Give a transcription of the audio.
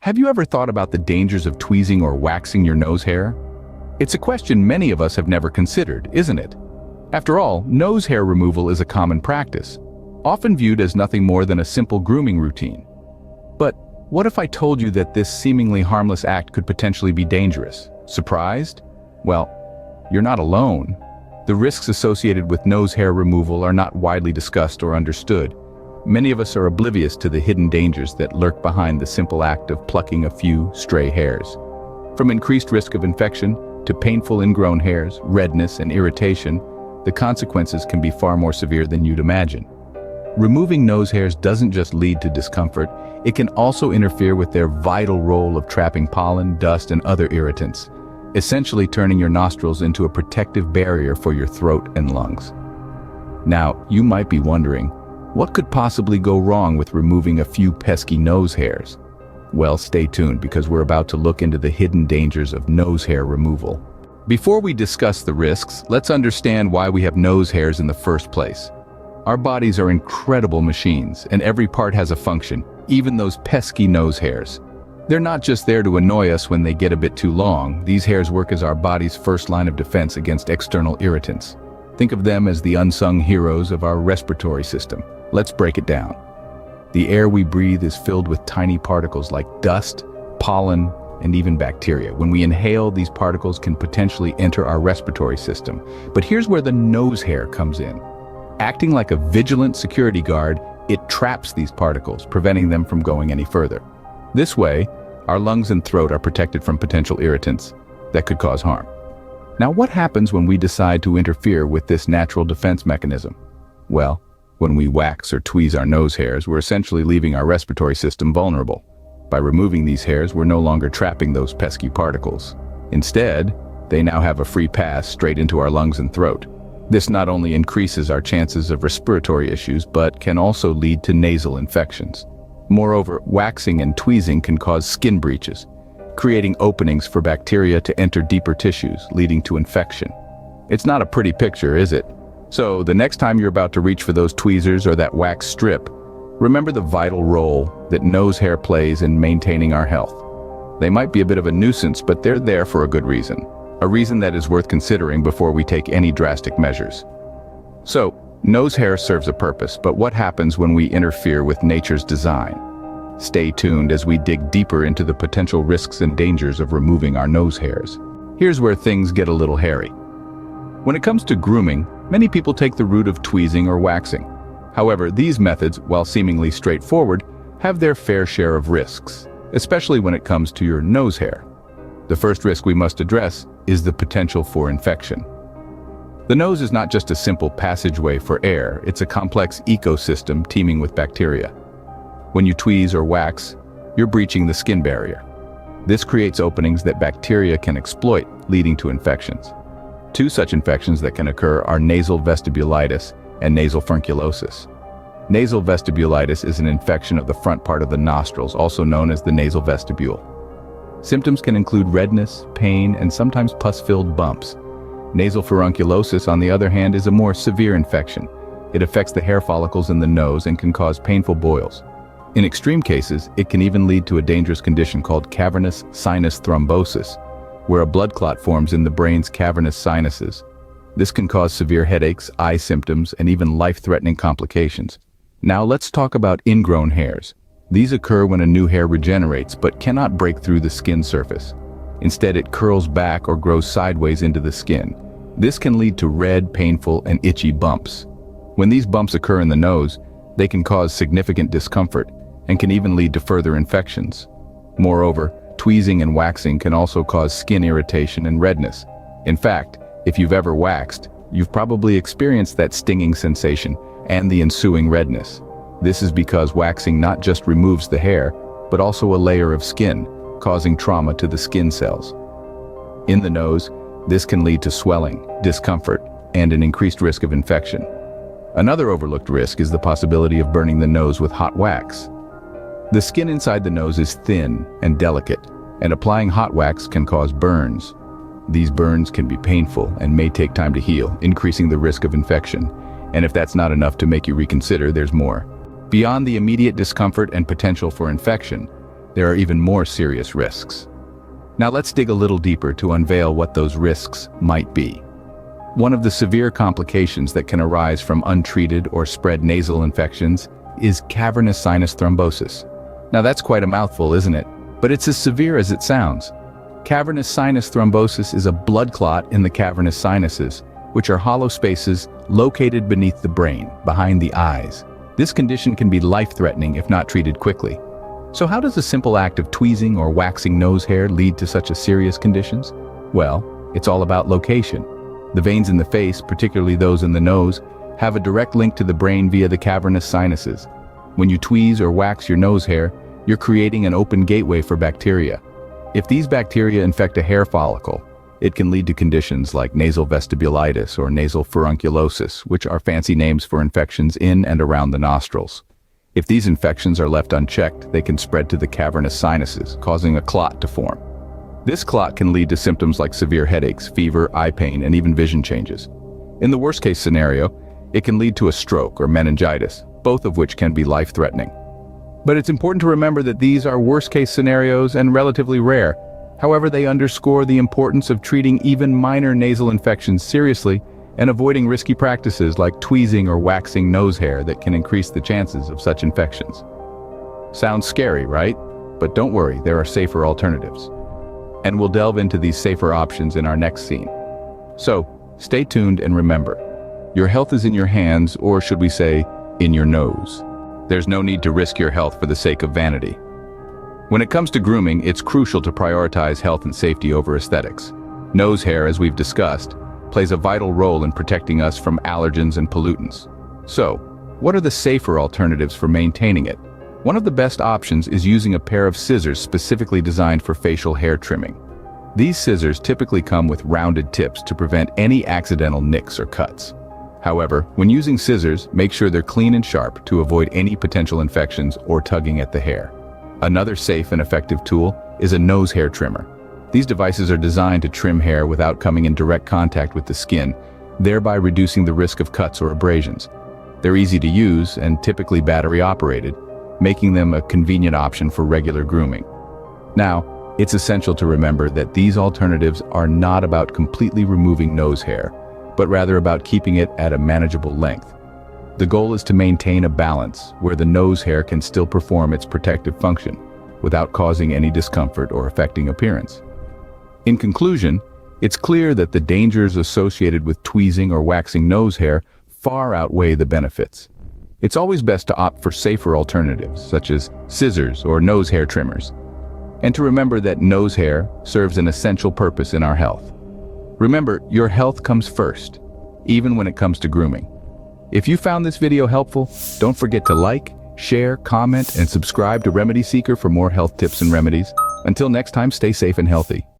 Have you ever thought about the dangers of tweezing or waxing your nose hair? It's a question many of us have never considered, isn't it? After all, nose hair removal is a common practice, often viewed as nothing more than a simple grooming routine. But what if I told you that this seemingly harmless act could potentially be dangerous? Surprised? Well, you're not alone. The risks associated with nose hair removal are not widely discussed or understood. Many of us are oblivious to the hidden dangers that lurk behind the simple act of plucking a few stray hairs. From increased risk of infection to painful ingrown hairs, redness, and irritation, the consequences can be far more severe than you'd imagine. Removing nose hairs doesn't just lead to discomfort, it can also interfere with their vital role of trapping pollen, dust, and other irritants, essentially turning your nostrils into a protective barrier for your throat and lungs. Now, you might be wondering, what could possibly go wrong with removing a few pesky nose hairs? Well, stay tuned because we're about to look into the hidden dangers of nose hair removal. Before we discuss the risks, let's understand why we have nose hairs in the first place. Our bodies are incredible machines, and every part has a function, even those pesky nose hairs. They're not just there to annoy us when they get a bit too long. These hairs work as our body's first line of defense against external irritants. Think of them as the unsung heroes of our respiratory system. Let's break it down. The air we breathe is filled with tiny particles like dust, pollen, and even bacteria. When we inhale, these particles can potentially enter our respiratory system. But here's where the nose hair comes in. Acting like a vigilant security guard, it traps these particles, preventing them from going any further. This way, our lungs and throat are protected from potential irritants that could cause harm. Now, what happens when we decide to interfere with this natural defense mechanism? Well, when we wax or tweeze our nose hairs, we're essentially leaving our respiratory system vulnerable. By removing these hairs, we're no longer trapping those pesky particles. Instead, they now have a free pass straight into our lungs and throat. This not only increases our chances of respiratory issues, but can also lead to nasal infections. Moreover, waxing and tweezing can cause skin breaches, creating openings for bacteria to enter deeper tissues, leading to infection. It's not a pretty picture, is it? So, the next time you're about to reach for those tweezers or that wax strip, remember the vital role that nose hair plays in maintaining our health. They might be a bit of a nuisance, but they're there for a good reason. A reason that is worth considering before we take any drastic measures. So, nose hair serves a purpose, but what happens when we interfere with nature's design? Stay tuned as we dig deeper into the potential risks and dangers of removing our nose hairs. Here's where things get a little hairy. When it comes to grooming, many people take the route of tweezing or waxing. However, these methods, while seemingly straightforward, have their fair share of risks, especially when it comes to your nose hair. The first risk we must address is the potential for infection. The nose is not just a simple passageway for air, it's a complex ecosystem teeming with bacteria. When you tweeze or wax, you're breaching the skin barrier. This creates openings that bacteria can exploit, leading to infections. Two such infections that can occur are nasal vestibulitis and nasal furunculosis. Nasal vestibulitis is an infection of the front part of the nostrils, also known as the nasal vestibule. Symptoms can include redness, pain, and sometimes pus-filled bumps. Nasal furunculosis, on the other hand, is a more severe infection. It affects the hair follicles in the nose and can cause painful boils. In extreme cases, it can even lead to a dangerous condition called cavernous sinus thrombosis, where a blood clot forms in the brain's cavernous sinuses. This can cause severe headaches, eye symptoms, and even life-threatening complications. Now let's talk about ingrown hairs. These occur when a new hair regenerates but cannot break through the skin surface. Instead, it curls back or grows sideways into the skin. This can lead to red, painful, and itchy bumps. When these bumps occur in the nose, they can cause significant discomfort and can even lead to further infections. Moreover, tweezing and waxing can also cause skin irritation and redness. In fact, if you've ever waxed, you've probably experienced that stinging sensation and the ensuing redness. This is because waxing not just removes the hair, but also a layer of skin, causing trauma to the skin cells. In the nose, this can lead to swelling, discomfort, and an increased risk of infection. Another overlooked risk is the possibility of burning the nose with hot wax. The skin inside the nose is thin and delicate, and applying hot wax can cause burns. These burns can be painful and may take time to heal, increasing the risk of infection. And if that's not enough to make you reconsider, there's more. Beyond the immediate discomfort and potential for infection, there are even more serious risks. Now let's dig a little deeper to unveil what those risks might be. One of the severe complications that can arise from untreated or spread nasal infections is cavernous sinus thrombosis. Now that's quite a mouthful, isn't it? But it's as severe as it sounds. Cavernous sinus thrombosis is a blood clot in the cavernous sinuses, which are hollow spaces located beneath the brain, behind the eyes. This condition can be life-threatening if not treated quickly. So how does a simple act of tweezing or waxing nose hair lead to such a serious conditions? Well, it's all about location. The veins in the face, particularly those in the nose, have a direct link to the brain via the cavernous sinuses. When you tweeze or wax your nose hair, you're creating an open gateway for bacteria. If these bacteria infect a hair follicle, it can lead to conditions like nasal vestibulitis or nasal furunculosis, which are fancy names for infections in and around the nostrils. If these infections are left unchecked, they can spread to the cavernous sinuses, causing a clot to form. This clot can lead to symptoms like severe headaches, fever, eye pain, and even vision changes. In the worst-case scenario, it can lead to a stroke or meningitis, both of which can be life-threatening. But it's important to remember that these are worst-case scenarios and relatively rare. However, they underscore the importance of treating even minor nasal infections seriously and avoiding risky practices like tweezing or waxing nose hair that can increase the chances of such infections. Sounds scary, right? But don't worry, there are safer alternatives. And we'll delve into these safer options in our next scene. So, stay tuned and remember, your health is in your hands, or should we say, in your nose. There's no need to risk your health for the sake of vanity. When it comes to grooming, it's crucial to prioritize health and safety over aesthetics. Nose hair, as we've discussed, plays a vital role in protecting us from allergens and pollutants. So, what are the safer alternatives for maintaining it? One of the best options is using a pair of scissors specifically designed for facial hair trimming. These scissors typically come with rounded tips to prevent any accidental nicks or cuts. However, when using scissors, make sure they're clean and sharp to avoid any potential infections or tugging at the hair. Another safe and effective tool is a nose hair trimmer. These devices are designed to trim hair without coming in direct contact with the skin, thereby reducing the risk of cuts or abrasions. They're easy to use and typically battery-operated, making them a convenient option for regular grooming. Now, it's essential to remember that these alternatives are not about completely removing nose hair, but rather about keeping it at a manageable length. The goal is to maintain a balance where the nose hair can still perform its protective function without causing any discomfort or affecting appearance. In conclusion, it's clear that the dangers associated with tweezing or waxing nose hair far outweigh the benefits. It's always best to opt for safer alternatives, such as scissors or nose hair trimmers, and to remember that nose hair serves an essential purpose in our health. Remember, your health comes first, even when it comes to grooming. If you found this video helpful, don't forget to like, share, comment, and subscribe to Remedy Seeker for more health tips and remedies. Until next time, stay safe and healthy.